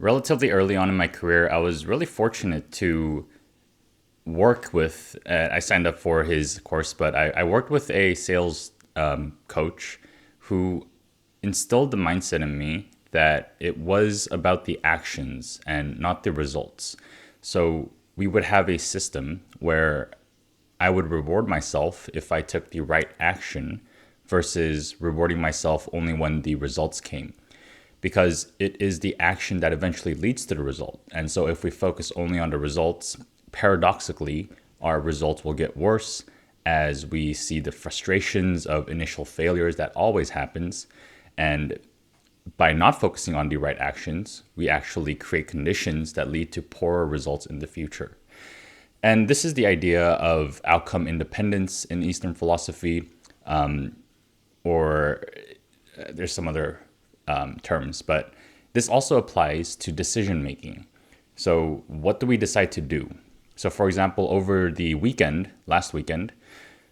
Relatively early on in my career, I was really fortunate to work with, I signed up for his course, but I worked with a sales coach who instilled the mindset in me that it was about the actions and not the results. So we would have a system where I would reward myself if I took the right action versus rewarding myself only when the results came, because it is the action that eventually leads to the result. And so if we focus only on the results, paradoxically, our results will get worse as we see the frustrations of initial failures that always happens. And by not focusing on the right actions, we actually create conditions that lead to poorer results in the future. And this is the idea of outcome independence in Eastern philosophy, or there's some other terms, but this also applies to decision making. So, what do we decide to do? So, for example, over the weekend, last weekend,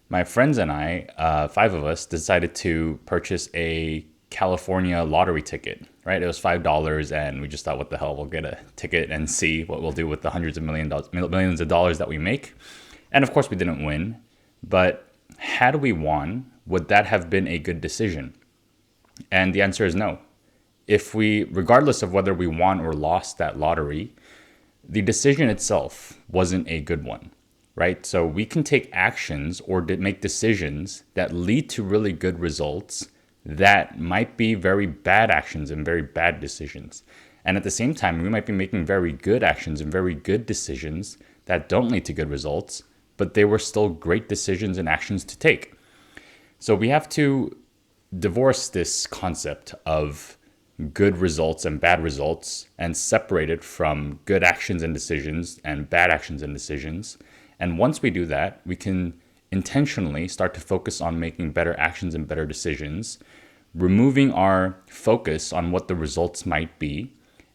my friends and I, five of us, decided to purchase a California lottery ticket. Right, it was $5, and we just thought, "What the hell? We'll get a ticket and see what we'll do with the hundreds of millions of dollars that we make." And of course, we didn't win. But had we won, would that have been a good decision? And the answer is no. If we, regardless of whether we won or lost that lottery, the decision itself wasn't a good one, right? So we can take actions or make decisions that lead to really good results that might be very bad actions and very bad decisions. And at the same time, we might be making very good actions and very good decisions that don't lead to good results, but they were still great decisions and actions to take. So we have to divorce this concept of good results and bad results and separate it from good actions and decisions and bad actions and decisions. And once we do that, we can intentionally start to focus on making better actions and better decisions, removing our focus on what the results might be.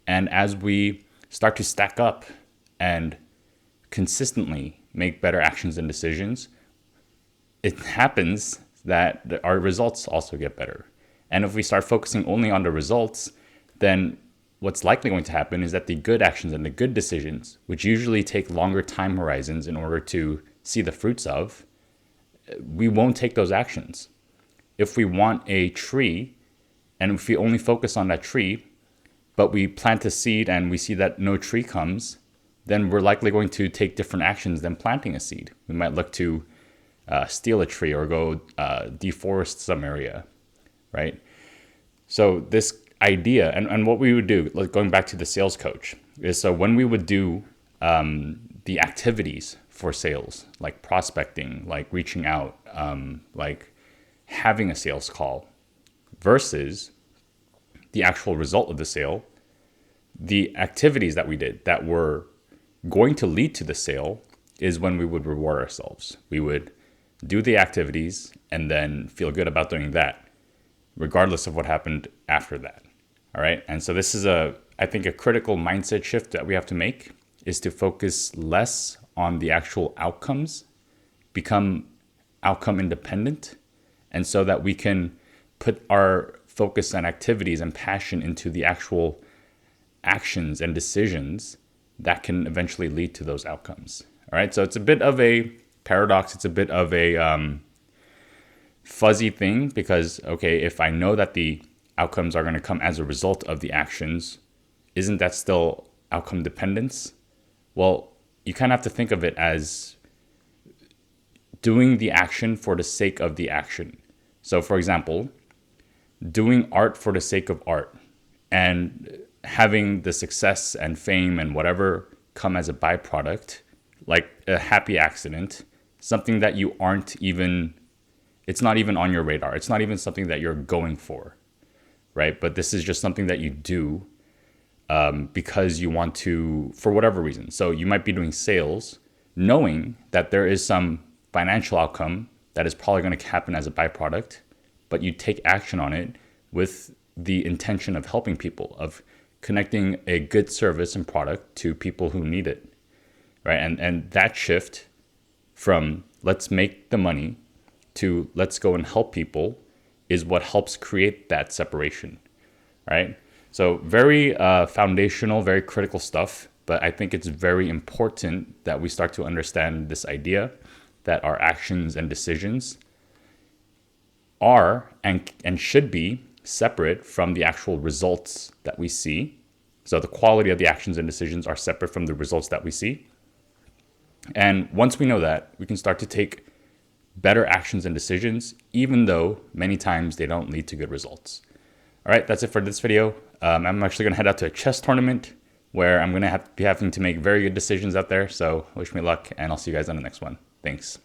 And as we start to stack up and consistently make better actions and decisions, it happens that our results also get better. And if we start focusing only on the results, then what's likely going to happen is that the good actions and the good decisions, which usually take longer time horizons in order to see the fruits of, we won't take those actions. If we want a tree, and if we only focus on that tree, but we plant a seed and we see that no tree comes, then we're likely going to take different actions than planting a seed. We might look to steal a tree or go deforest some area, right? So this idea, and what we would do, like going back to the sales coach, is so when we would do the activities for sales, like prospecting, like reaching out, like having a sales call, versus the actual result of the sale, the activities that we did that were going to lead to the sale is when we would reward ourselves. We would do the activities and then feel good about doing that, regardless of what happened after that. All right. And so this is I think a critical mindset shift that we have to make, is to focus less on the actual outcomes, become outcome independent, and so that we can put our focus and activities and passion into the actual actions and decisions that can eventually lead to those outcomes. All right. So it's a bit of a paradox. It's a bit of a fuzzy thing, because, okay, if I know that the outcomes are going to come as a result of the actions, isn't that still outcome dependence? Well, you kind of have to think of it as doing the action for the sake of the action. So, for example, doing art for the sake of art and having the success and fame and whatever come as a byproduct, like a happy accident, something that you aren't even, it's not even on your radar. It's not even something that you're going for, right? But this is just something that you do because you want to, for whatever reason. So you might be doing sales knowing that there is some financial outcome that is probably going to happen as a byproduct, but you take action on it with the intention of helping people, of connecting a good service and product to people who need it, right? And that shift from let's make the money to let's go and help people is what helps create that separation, right? So very foundational, very critical stuff. But I think it's very important that we start to understand this idea that our actions and decisions are and should be separate from the actual results that we see. So the quality of the actions and decisions are separate from the results that we see. And once we know that, we can start to take better actions and decisions, even though many times they don't lead to good results. All right, that's it for this video. I'm actually gonna head out to a chess tournament where I'm gonna be having to make very good decisions out there. So wish me luck, and I'll see you guys on the next one. Thanks.